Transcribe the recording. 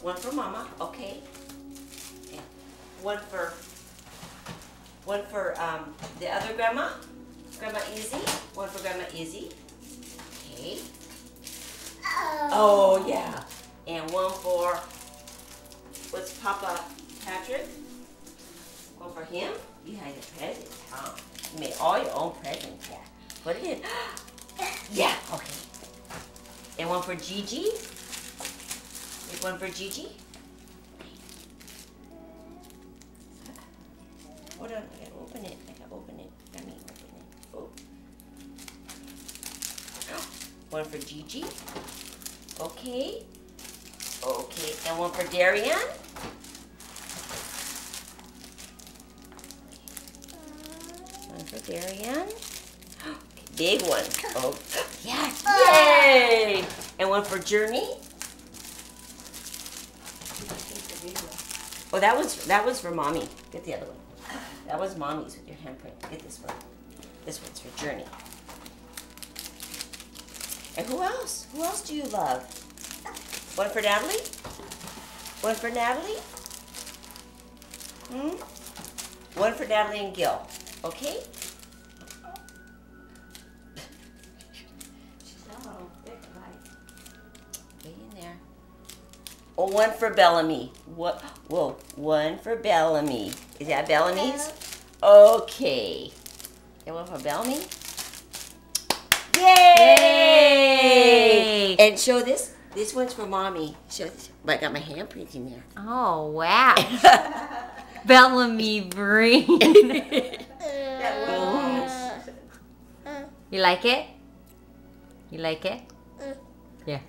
one for Mama. Okay. And one for the other grandma. Grandma Izzy. One for Grandma Izzy. Okay. Oh yeah. And one for what's Papa Patrick? One for him. You had your presents, huh? You made all your own presents. Yeah. Put it in. Yeah. Okay. And one for Gigi. Make one for Gigi. Hold on, I gotta open it. Let me open it. Oh. One for Gigi. Okay. Okay, and one for Darian. One for Darian. Big one. Oh, yes. Yay! And one for Journey. Oh, that was for Mommy. Get the other one. That was Mommy's with your handprint. Get this one. This one's for Journey. And who else? Who else do you love? One for Natalie? One for Natalie? One for Natalie and Gil. Okay? Get in there. Oh, one for Bellamy. What? Whoa, one for Bellamy. Is that Bellamy's? Okay. And one for Bellamy. Yay! And show this. This one's for Mommy. Show this. I got my handprint in there. Oh, wow. Bellamy Green. You like it? You like it? Yeah.